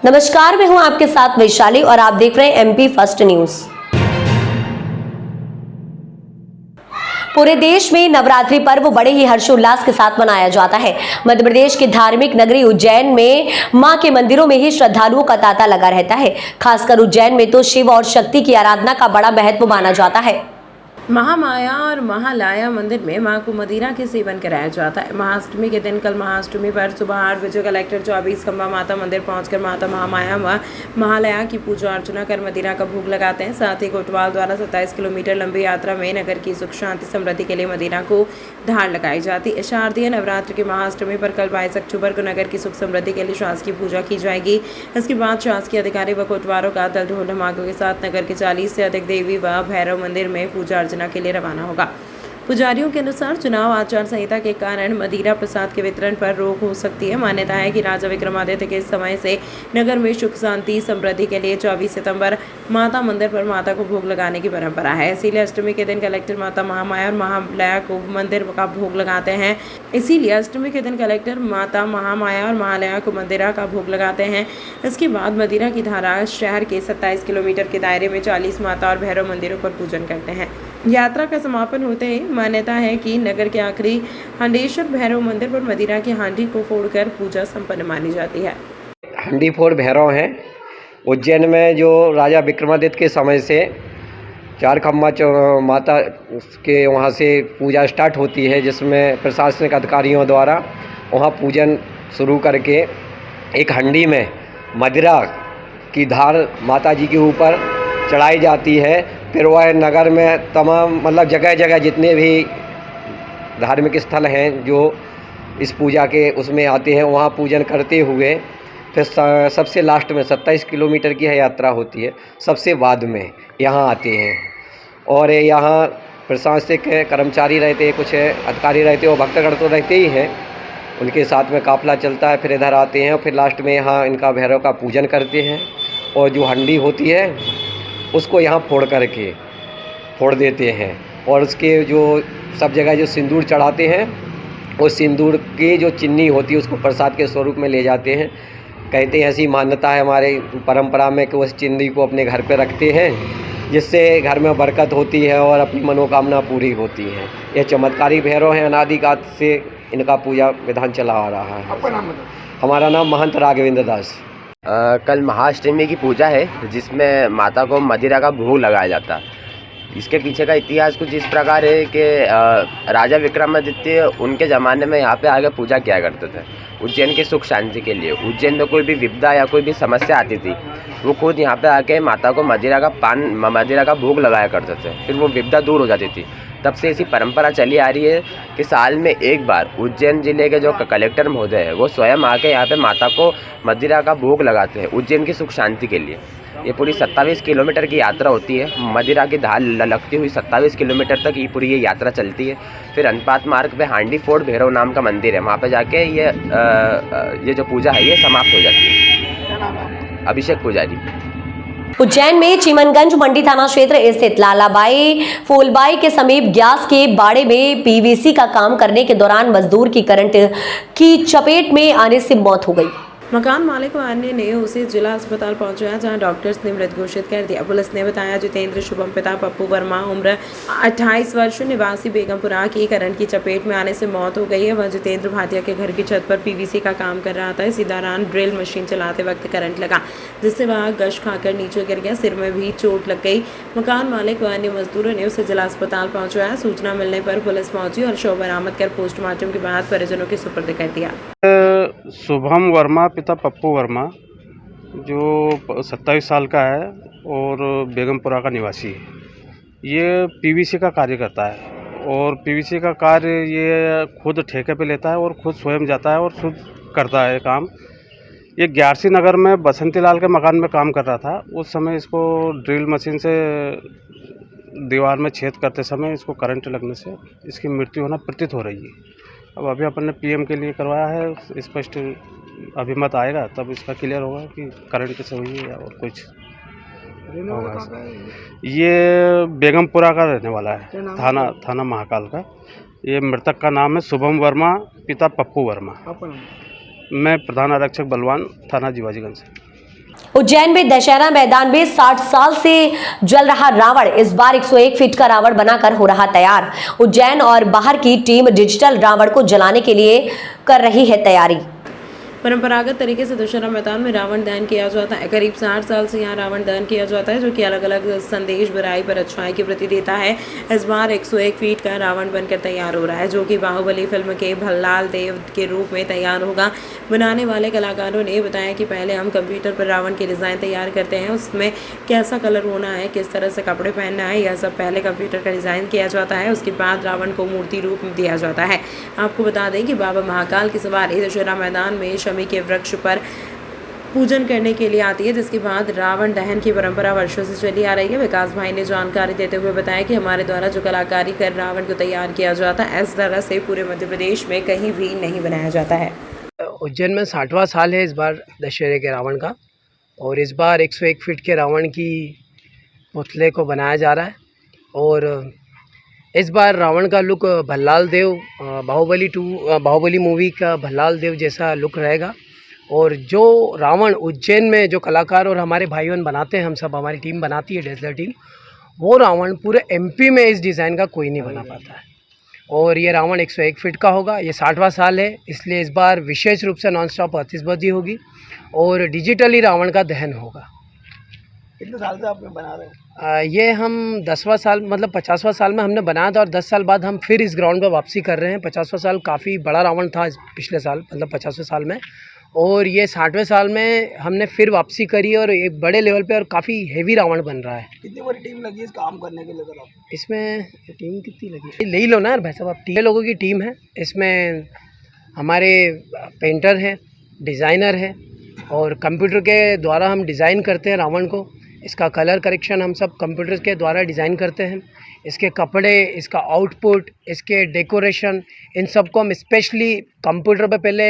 नमस्कार, मैं हूं आपके साथ वैशाली और आप देख रहे हैं एमपी फर्स्ट न्यूज। पूरे देश में नवरात्रि पर्व बड़े ही हर्षोल्लास के साथ मनाया जाता है। मध्य प्रदेश की धार्मिक नगरी उज्जैन में मां के मंदिरों में ही श्रद्धालुओं का तांता लगा रहता है। खासकर उज्जैन में तो शिव और शक्ति की आराधना का बड़ा महत्व माना जाता है। महामाया और महालया मंदिर में मां को मदिरा के सेवन कराया जाता है। महाअष्टमी के दिन कल महाअष्टमी पर सुबह 8 बजे कलेक्टर 24 खंबा माता मंदिर पहुंचकर माता महामाया व महालया की पूजा अर्चना कर मदिरा का भोग लगाते हैं। साथ ही कोतवाल द्वारा 27 किलोमीटर लंबी यात्रा में नगर की सुख शांति समृद्धि के लिए मदिरा को धार लगाई जाती है। शारदीय नवरात्र की महाअष्टमी पर कल 22 अक्टूबर को नगर की सुख समृद्धि के लिए शासकीय पूजा की जाएगी। इसके बाद शासकीय अधिकारी व कोतवालों का दल ढोल ढमाकों के साथ नगर के 40 से अधिक देवी व भैरव मंदिर में पूजा अर्चना के लिए रवाना होगा। पुजारियों के अनुसार चुनाव आचार संहिता के कारण मदिरा प्रसाद के वितरण पर रोक हो सकती है। मान्यता है कि राजा विक्रमादित्य के समय से नगर में सुख शांति समृद्धि के लिए 24 सितंबर माता मंदिर पर माता को भोग लगाने की परंपरा है। इसीलिए अष्टमी के दिन कलेक्टर माता महामाया और महालया को मंदिर का भोग लगाते हैं। इसीलिए अष्टमी के दिन कलेक्टर माता महामाया और महालया को मदिरा का भोग लगाते हैं। इसके बाद मदिरा की धारा शहर के 27 किलोमीटर के दायरे में 40 माता और भैरव मंदिरों पर पूजन करते हैं। यात्रा का समापन होते ही मान्यता है कि नगर के आखिरी हांडेश्वर भैरव मंदिर पर मदिरा की हांडी को फोड़कर पूजा संपन्न मानी जाती है। हांडी फोड़ भैरव हैं उज्जैन में, जो राजा विक्रमादित्य के समय से 4 खम्बा माता के वहाँ से पूजा स्टार्ट होती है, जिसमें प्रशासनिक अधिकारियों द्वारा वहाँ पूजन शुरू करके एक हांडी में मदिरा की धार माता जी के ऊपर चढ़ाई जाती है। फिर वह नगर में तमाम मतलब जगह जगह जितने भी धार्मिक स्थल हैं जो इस पूजा के उसमें आते हैं, वहाँ पूजन करते हुए फिर सबसे लास्ट में 27 किलोमीटर की यात्रा होती है, सबसे बाद में यहाँ आते हैं। और यहाँ प्रशासनिक कर्मचारी रहते हैं, कुछ अधिकारी रहते हैं और भक्तगण तो रहते ही हैं, उनके साथ में काफिला चलता है। फिर इधर आते हैं और फिर लास्ट में यहाँ इनका भैरव का पूजन करते हैं और जो हंडी होती है उसको यहाँ फोड़ देते हैं। और उसके जो सब जगह जो सिंदूर चढ़ाते हैं, उस सिंदूर की जो चिन्नी होती है उसको प्रसाद के स्वरूप में ले जाते हैं। कहते हैं, ऐसी मान्यता है हमारे परंपरा में कि उस चिन्नी को अपने घर पे रखते हैं, जिससे घर में बरकत होती है और अपनी मनोकामना पूरी होती है। यह चमत्कारी भैरव हैं, अनादिकाल से इनका पूजा विधान चला आ रहा है। हमारा नाम महंत राघवेंद्र दास। कल महाअष्टमी की पूजा है, जिसमें माता को मदिरा का भोग लगाया जाता है। इसके पीछे का इतिहास कुछ इस प्रकार है कि राजा विक्रमादित्य उनके ज़माने में यहाँ पे आके पूजा किया करते थे उज्जैन की सुख शांति के लिए। उज्जैन में कोई भी विपदा या कोई भी समस्या आती थी, वो खुद यहाँ पे आके माता को मदिरा का भोग लगाया करते थे, फिर वो विपदा दूर हो जाती थी। तब से ऐसी परंपरा चली आ रही है कि साल में एक बार उज्जैन ज़िले के जो कलेक्टर महोदय है वो स्वयं आके यहाँ पे माता को मदिरा का भोग लगाते हैं उज्जैन की सुख शांति के लिए। ये पूरी 27 किलोमीटर की यात्रा होती है। मदिरा की धार लगती हुई 27 किलोमीटर तक ये यात्रा चलती है। फिर अनुपात मार्ग पे हांडी फोड़ भैरव नाम का मंदिर है, वहाँ पे जाके ये जो पूजा है ये समाप्त हो जाती है। अभिषेक पुजारी। उज्जैन में चीमनगंज मंडी थाना क्षेत्र स्थित लालाबाई फूलबाई के समीप गैस के बाड़े में पीवीसी का काम करने के दौरान मजदूर की करंट की चपेट में आने से मौत हो गई। मकान मालिक व अन्य ने उसे जिला अस्पताल पहुंचाया, जहां डॉक्टर्स ने मृत घोषित कर दिया। पुलिस ने बताया जितेंद्र शुभम पिता पप्पू वर्मा उम्र 28 वर्ष निवासी बेगमपुरा की करंट की चपेट में आने से मौत हो गई है। वह जितेंद्र भाटिया के घर की छत पर पीवीसी का काम कर रहा था। इसी दौरान ड्रिल मशीन चलाते वक्त करंट लगा, जिससे वह गश खाकर नीचे गिर गया। सिर में भी चोट लग गई। मकान मालिक व अन्य मजदूरों ने उसे जिला अस्पताल पहुंचाया। सूचना मिलने पर पुलिस पहुंची और शव बरामद कर पोस्टमार्टम के बाद परिजनों के सुपुर्द कर दिया। शुभम वर्मा पिता पप्पू वर्मा, जो 27 साल का है और बेगमपुरा का निवासी है। ये पीवीसी का कार्य करता है और पीवीसी का कार्य ये खुद ठेके पे लेता है और खुद स्वयं जाता है और खुद करता है काम। ये ग्यारसी नगर में बसंती लाल के मकान में काम कर रहा था। उस समय इसको ड्रिल मशीन से दीवार में छेद करते समय इसको करंट लगने से इसकी मृत्यु होना प्रतीत हो रही है। अब अभी अपन ने पीएम के लिए करवाया है, स्पष्ट अभिमत आएगा तब इसका क्लियर होगा कि करंट कैसे हुई है और कुछ होगा। ये बेगमपुरा का रहने वाला है, थाना महाकाल का। ये मृतक का नाम है शुभम वर्मा पिता पप्पू वर्मा। मैं प्रधान आरक्षक बलवान, थाना जीवाजीगंज से। उज्जैन में दशहरा मैदान में 60 साल से जल रहा रावण इस बार 101 फीट का रावण बनाकर हो रहा तैयार। उज्जैन और बाहर की टीम डिजिटल रावण को जलाने के लिए कर रही है तैयारी। परंपरागत तरीके से दशहरा मैदान में रावण दहन किया जाता है। करीब 60 साल से यहाँ रावण दहन किया जाता है, जो कि अलग अलग संदेश बुराई पर अच्छाई के प्रति देता है। इस बार 101 फीट का रावण बनकर तैयार हो रहा है, जो कि बाहुबली फिल्म के भल्लाल देव के रूप में तैयार होगा। बनाने वाले कलाकारों ने बताया कि पहले हम कंप्यूटर पर रावण की डिज़ाइन तैयार करते हैं, उसमें कैसा कलर होना है, किस तरह से कपड़े पहनना है, यह सब पहले कंप्यूटर का डिज़ाइन किया जाता है। उसके बाद रावण को मूर्ति रूप में दिया जाता है। आपको बता दें कि बाबा महाकाल की सवारी दशहरा मैदान में शमी के वृक्ष पर पूजन करने के लिए आती है, जिसके बाद रावण दहन की परंपरा वर्षों से चली आ रही है। विकास भाई ने जानकारी देते हुए बताया कि हमारे द्वारा जो कलाकारी कर रावण को तैयार किया जाता है, इस तरह से पूरे मध्य प्रदेश में कहीं भी नहीं बनाया जाता है। उज्जैन में 60वां साल है इस बार दशहरे के रावण का, और इस बार 101 फीट के रावण की पुतले को बनाया जा रहा है। और इस बार रावण का लुक भल्लाल देव बाहुबली मूवी का भल्लाल देव जैसा लुक रहेगा। और जो रावण उज्जैन में जो कलाकार और हमारे भाइयों बनाते हैं, हम सब हमारी टीम बनाती है, डिजिटल टीम, वो रावण पूरे एमपी में इस डिज़ाइन का कोई नहीं बना पाता है। और ये रावण 101 फीट का होगा। ये 60वां साल है, इसलिए इस बार विशेष रूप से नॉन स्टॉप आतिशबाजी होगी और डिजिटली रावण का दहन होगा। कितने साल से आप बना रहे हैं? ये हम 10वां साल मतलब 50वां साल में हमने बनाया था, और 10 साल बाद हम फिर इस ग्राउंड पर वापसी कर रहे हैं। 50वां साल काफ़ी बड़ा रावण था पिछले साल, मतलब 50वें साल में, और ये 60वें साल में हमने फिर वापसी करी और एक बड़े लेवल पे और काफ़ी हेवी रावण बन रहा है। कितनी बड़ी टीम लगी इस काम करने के लिए सर आप? इसमें टीम कितनी लगी ले ही लो ना यार भाई साहब, आप 3 लोगों की टीम है। इसमें हमारे पेंटर हैं, डिज़ाइनर हैं, और कंप्यूटर के द्वारा हम डिज़ाइन करते हैं रावण को। इसका कलर करेक्शन हम सब कंप्यूटर के द्वारा डिज़ाइन करते हैं। इसके कपड़े, इसका आउटपुट, इसके डेकोरेशन, इन सब को हम स्पेशली कंप्यूटर पे पहले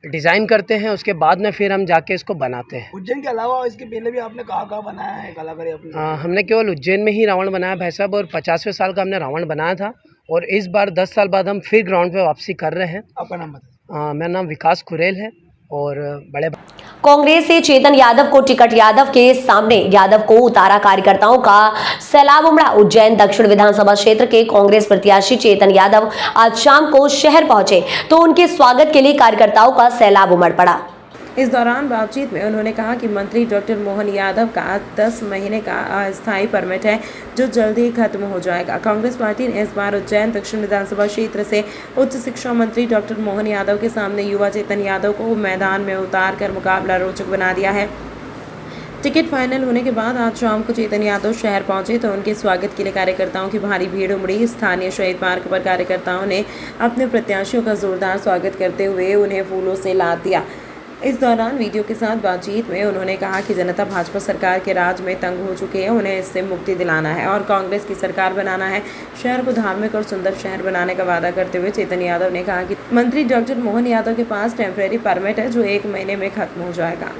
डिज़ाइन करते हैं, उसके बाद में फिर हम जाके इसको बनाते हैं। उज्जैन के अलावा इसके पहले भी आपने कहाँ बनाया है कलाकारी अपनी? हमने केवल उज्जैन में ही रावण बनाया भाई साहब, और 50वें साल का हमने रावण बनाया था, और इस बार 10 साल बाद हम फिर ग्राउंड पे वापसी कर रहे हैं। आपका नाम बताइए। मेरा नाम विकास खुरेल है, और बड़े कांग्रेस से चेतन यादव को टिकट, यादव के सामने यादव को उतारा, कार्यकर्ताओं का सैलाब उमड़ा। उज्जैन दक्षिण विधानसभा क्षेत्र के कांग्रेस प्रत्याशी चेतन यादव आज शाम को शहर पहुंचे, तो उनके स्वागत के लिए कार्यकर्ताओं का सैलाब उमड़ पड़ा। इस दौरान बातचीत में उन्होंने कहा कि मंत्री डॉक्टर मोहन यादव का 10 महीने का अस्थायी परमिट है, जो जल्द ही खत्म हो जाएगा। कांग्रेस पार्टी ने इस बार उज्जैन दक्षिण विधानसभा क्षेत्र से उच्च शिक्षा मंत्री डॉक्टर मोहन यादव के सामने युवा चेतन यादव को मैदान में उतार कर मुकाबला रोचक बना दिया है। टिकट फाइनल होने के बाद आज शाम को चेतन यादव शहर पहुंचे, तो उनके स्वागत के लिए कार्यकर्ताओं की भारी भीड़ उमड़ी। स्थानीय शहीद पार्क पर कार्यकर्ताओं ने अपने प्रत्याशियों का जोरदार स्वागत करते हुए उन्हें फूलों से लाद दिया। इस दौरान वीडियो के साथ बातचीत में उन्होंने कहा कि जनता भाजपा सरकार के राज में तंग हो चुकी है, उन्हें इससे मुक्ति दिलाना है और कांग्रेस की सरकार बनाना है। शहर को धार्मिक और सुंदर शहर बनाने का वादा करते हुए चेतन यादव ने कहा कि मंत्री डॉक्टर मोहन यादव के पास टेम्परेरी परमिट है, जो 1 महीने में खत्म हो जाएगा।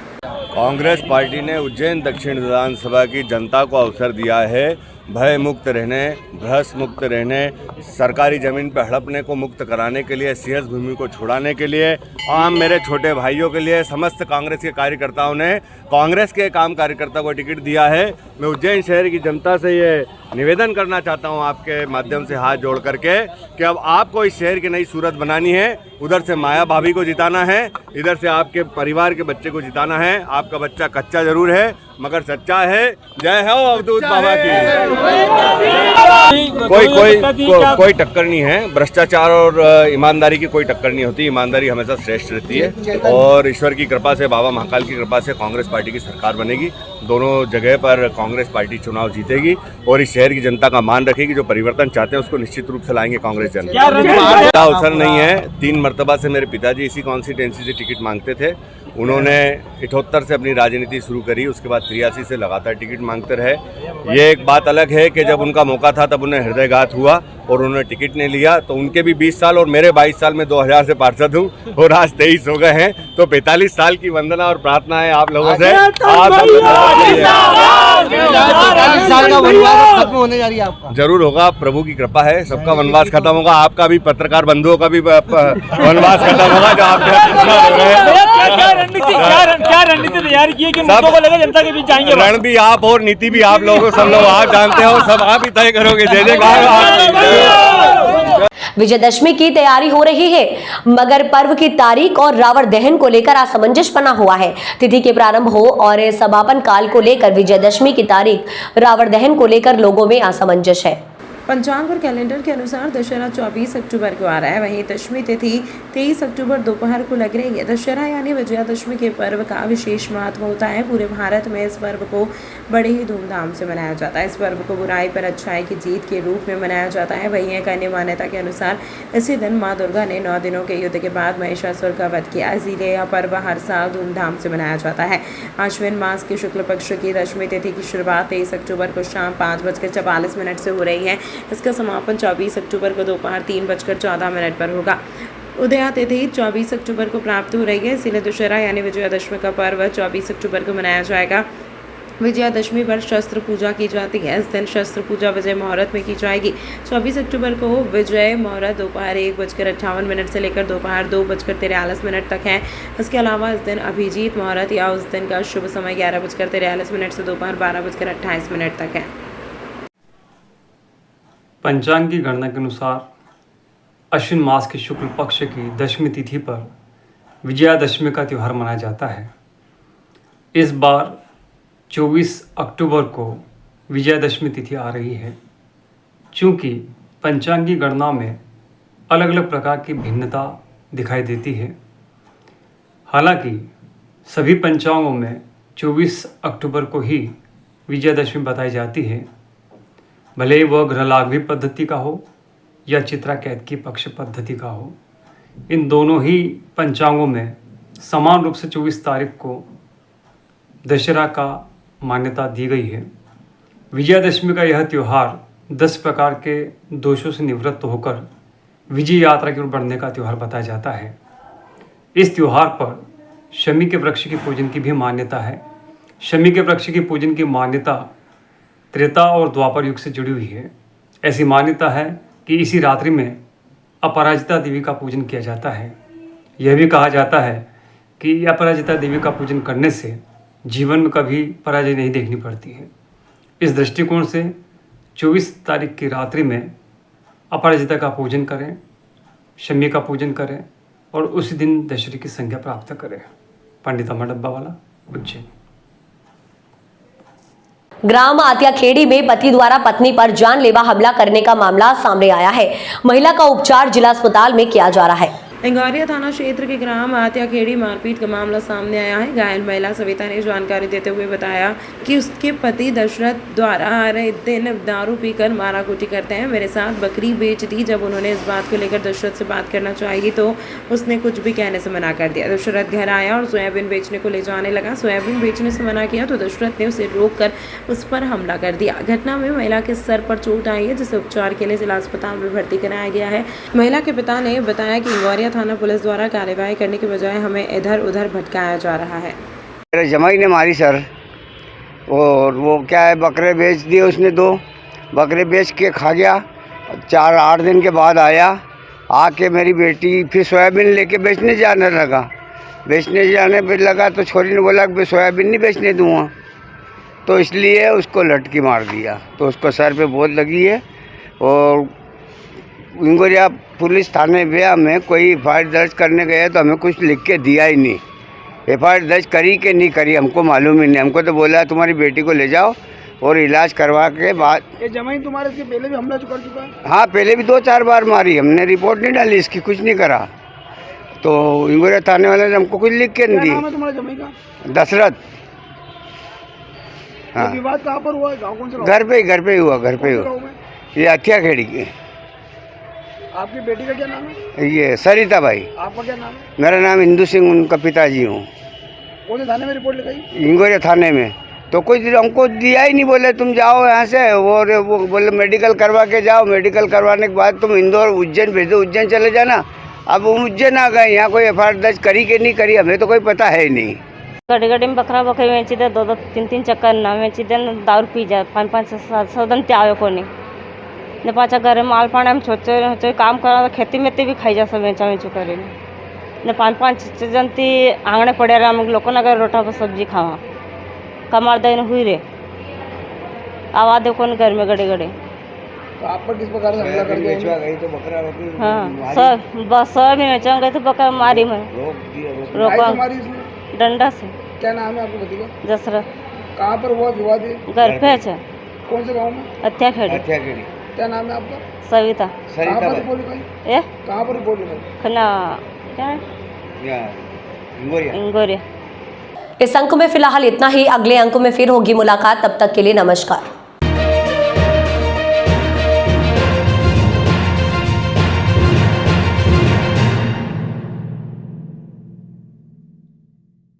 कांग्रेस पार्टी ने उज्जैन दक्षिण विधानसभा की जनता को अवसर दिया है भय मुक्त रहने, भ्रष्ट मुक्त रहने, सरकारी ज़मीन पर हड़पने को मुक्त कराने के लिए, सिंहस्थ भूमि को छुड़ाने के लिए, आम मेरे छोटे भाइयों के लिए समस्त कांग्रेस के कार्यकर्ताओं ने कांग्रेस के काम कार्यकर्ता को टिकट दिया है। मैं उज्जैन शहर की जनता से ये निवेदन करना चाहता हूँ आपके माध्यम से हाथ जोड़ करके कि अब आपको इस शहर की नई सूरत बनानी है। उधर से माया भाभी को जिताना है, इधर से आपके परिवार के बच्चे को जिताना है। आपका बच्चा कच्चा जरूर है मगर सच्चा है। जय हो अवधूत बाबा की। कोई टक्कर नहीं है, भ्रष्टाचार और ईमानदारी की कोई टक्कर नहीं होती। ईमानदारी हमेशा श्रेष्ठ रहती है और ईश्वर की कृपा से, बाबा महाकाल की कृपा से कांग्रेस पार्टी की सरकार बनेगी। दोनों जगह पर कांग्रेस पार्टी चुनाव जीतेगी और इस शहर की जनता का मान रखेगी। जो परिवर्तन चाहते हैं उसको निश्चित रूप से लाएंगे कांग्रेस जनता। अवसर नहीं है, 3 मरतबा से मेरे पिताजी इसी कॉन्स्टिट्यूंसी से टिकट मांगते थे। उन्होंने 78 से अपनी राजनीति शुरू करी, उसके बाद 83 से लगातार टिकट मांगते रहे। ये एक बात अलग है कि जब उनका मौका था तब उन्हें हृदयघात हुआ और उन्होंने टिकट नहीं लिया, तो उनके भी 20 साल और मेरे 22 साल में 2000 से पार्षद हूँ और आज 23 हो गए हैं। तो 45 साल की वंदना और प्रार्थना है आप लोगों से। साल का वनवास खत्म होने जा रही है आपका। जरूर होगा, प्रभु की कृपा है, सबका वनवास खत्म होगा, आपका भी पत्रकार बंधुओं का भी वनवास खत्म होगा जो आप क्या रणनीति तैयार की है कि मुद्दों को लेकर जनता के बीच जाएंगे? रण भी आप और नीति भी आप लोगों, सब लोग आप जानते हो, सब आप ही तय करोगे। जय जयकार। विजयदशमी की तैयारी हो रही है, मगर पर्व की तारीख और रावण दहन को लेकर असमंजस बना हुआ है। तिथि के प्रारंभ हो और समापन काल को लेकर विजयदशमी की तारीख, रावण दहन को लेकर लोगों में असमंजस है। पंचांग और कैलेंडर के अनुसार दशहरा 24 अक्टूबर को आ रहा है, वहीं दशमी तिथि 23 अक्टूबर दोपहर को लग रही है। दशहरा यानी विजयादशमी के पर्व का विशेष महत्व होता है। पूरे भारत में इस पर्व को बड़े ही धूमधाम से मनाया जाता है। इस पर्व को बुराई पर अच्छाई की जीत के रूप में मनाया जाता है। वहीं एक अन्य मान्यता के अनुसार इसी दिन माँ दुर्गा ने 9 दिनों के युद्ध के बाद महिषासुर का वध किया, इसीलिए यह पर्व हर साल धूमधाम से मनाया जाता है। आश्विन मास के शुक्ल पक्ष की दशमी तिथि की शुरुआत 23 अक्टूबर को शाम 5:44 से हो रही है। इसका समापन 24 अक्टूबर को दोपहर 3:14 पर होगा। उदया तिथि 24 अक्टूबर को प्राप्त हो रही है, इसीलिए दशहरा यानी विजयादशमी का पर्व 24 अक्टूबर को मनाया जाएगा। विजयादशमी पर शस्त्र पूजा की जाती है। इस दिन शस्त्र पूजा विजय मुहूर्त में की जाएगी। 24 अक्टूबर को विजय मुहूर्त दोपहर 1:58 से लेकर दोपहर 2:43 तक है। इसके अलावा इस दिन अभिजीत मुहूर्त या उस दिन का शुभ समय 11:43 से दोपहर 12:28 तक है। पंचांग की गणना के अनुसार अश्विन मास के शुक्ल पक्ष की दशमी तिथि पर विजयादशमी का त्यौहार मनाया जाता है। इस बार 24 अक्टूबर को विजयादशमी तिथि आ रही है। चूँकि पंचांग की गणना में अलग अलग प्रकार की भिन्नता दिखाई देती है, हालांकि सभी पंचांगों में 24 अक्टूबर को ही विजयादशमी बताई जाती है, भले ही वह ग्रहलाघवी पद्धति का हो या चित्रा कैद की पक्ष पद्धति का हो। इन दोनों ही पंचांगों में समान रूप से 24 तारीख को दशहरा का मान्यता दी गई है। विजयादशमी का यह त्यौहार 10 प्रकार के दोषों से निवृत्त होकर विजय यात्रा की ओर बढ़ने का त्यौहार बताया जाता है। इस त्यौहार पर शमी के वृक्ष की पूजन की भी मान्यता है। शमी के वृक्ष की पूजन की मान्यता त्रेता और द्वापर युग से जुड़ी हुई है। ऐसी मान्यता है कि इसी रात्रि में अपराजिता देवी का पूजन किया जाता है। यह भी कहा जाता है कि अपराजिता देवी का पूजन करने से जीवन में कभी पराजय नहीं देखनी पड़ती है। इस दृष्टिकोण से 24 तारीख की रात्रि में अपराजिता का पूजन करें, शमी का पूजन करें और उसी दिन दशहरे की संज्ञा प्राप्त करें। पंडित अमर डब्बा वाला, उज्जैन। ग्राम आत्याखेड़ी में पति द्वारा पत्नी पर जानलेवा हमला करने का मामला सामने आया है। महिला का उपचार जिला अस्पताल में किया जा रहा है। इंगौरिया थाना क्षेत्र के ग्राम आत्याखेड़ी मारपीट का मामला सामने आया है। घायल महिला सविता ने जानकारी देते हुए बताया कि उसके पति दशरथ द्वारा हर दिन दारू पीकर माराकुटी करते हैं। मेरे साथ बकरी बेच दी। जब उन्होंने इस बात को लेकर दशरथ से बात करना चाहिए तो उसने कुछ भी कहने से मना कर दिया। दशरथ घर आया और सोयाबीन बेचने को ले जाने लगा। सोयाबीन बेचने से मना किया तो दशरथ ने उसे रोककर उस पर हमला कर दिया। घटना में महिला के सर पर चोट आई है, जिसे उपचार के लिए जिला अस्पताल में भर्ती कराया गया है। महिला के पिता ने बताया कि इंगौरिया थाना पुलिस द्वारा कार्यवाही करने के बजाय हमें इधर उधर भटकाया जा रहा है। मेरे जमाई ने मारी सर, और वो क्या है, बकरे बेच दिए उसने। 2 बकरे बेच के खा गया। 4-8 दिन के बाद आया, आके मेरी बेटी फिर सोयाबीन लेके बेचने जाने लगा। बेचने जाने पे लगा तो छोरी ने बोला कि सोयाबीन नहीं बेचने दूँगा, तो इसलिए उसको लटकी मार दिया। तो उसको सर पे बहुत लगी है। और इंगोरिया पुलिस थाने में हमें कोई एफआईआर दर्ज करने गए तो हमें कुछ लिख के दिया ही नहीं। एफआईआर दर्ज करी कि नहीं करी हमको मालूम ही नहीं। हमको तो बोला तुम्हारी बेटी को ले जाओ और इलाज करवा के बाद। ये जमाई तुम्हारे से पहले भी हमला कर चुका है? हाँ, पहले भी 2-4 बार मारी। हमने रिपोर्ट नहीं डाली इसकी, कुछ नहीं करा। तो इंगोरिया थाने वाले ने हमको कुछ लिख के नहीं दी। क्या नाम है तुम्हारे जमाई का? दशरथ। हाँ। विवाद कहाँ पर हुआ? गाँव कौन सा? घर पे ही हुआ। घर पे ही हुआ। ये आत्याखेड़ी की। आपकी बेटी का क्या नाम है? ये सरिता भाई। आपका क्या नाम है? मेरा नाम हिंदू सिंह, उनका पिताजी हूँ। कौन से थाने में रिपोर्ट लिखाई? इंगोरिया थाने में। तो कुछ हमको दिया ही नहीं, बोले तुम जाओ यहाँ से, और वो बोले मेडिकल करवा के जाओ। मेडिकल करवाने के बाद तुम इंदौर उज्जैन भेज दो, उज्जैन चले जाना। अब उज्जैन आ गए, यहाँ कोई एफआईआर दर्ज करी कि नहीं करी हमें तो कोई पता है ही नहीं। गड्डी गड्डी में बकरा बकरी बेची दे 2-3 चक्कर ना बेची दे दारू पी जाए 5-5 दिन त्यावे को नहीं ने पाचा घर माल पाने में छोटे काम करा खेती मेती भी खाई जा सब बेचा बेचू करे ने 5-5 जनती आंगणे पड़े रहे हम लोगों ने रोटा पर सब्जी खावा कमार दिन हुई रे आवाज देखो न घर में गड़े गड़े तो आप पर किस प्रकार से हमला कर दिया गई तो बकरा बकरी हाँ सब बस सब में बेचा गए तो बकरा मारी में रोका डंडा से। क्या नाम है आपको बताइए? दशरथ। कहाँ पर हुआ विवाद है? घर पे है। कौन से गांव में? हत्याखेड़ी। क्या नाम है आपका? सविता। कहाँ पर रिपोर्ट लिखाई? कहाँ पर रिपोर्ट लिखाई? खन्ना क्या है? इंगोरिया। इस अंक में फिलहाल इतना ही। अगले अंक में फिर होगी मुलाकात, तब तक के लिए नमस्कार।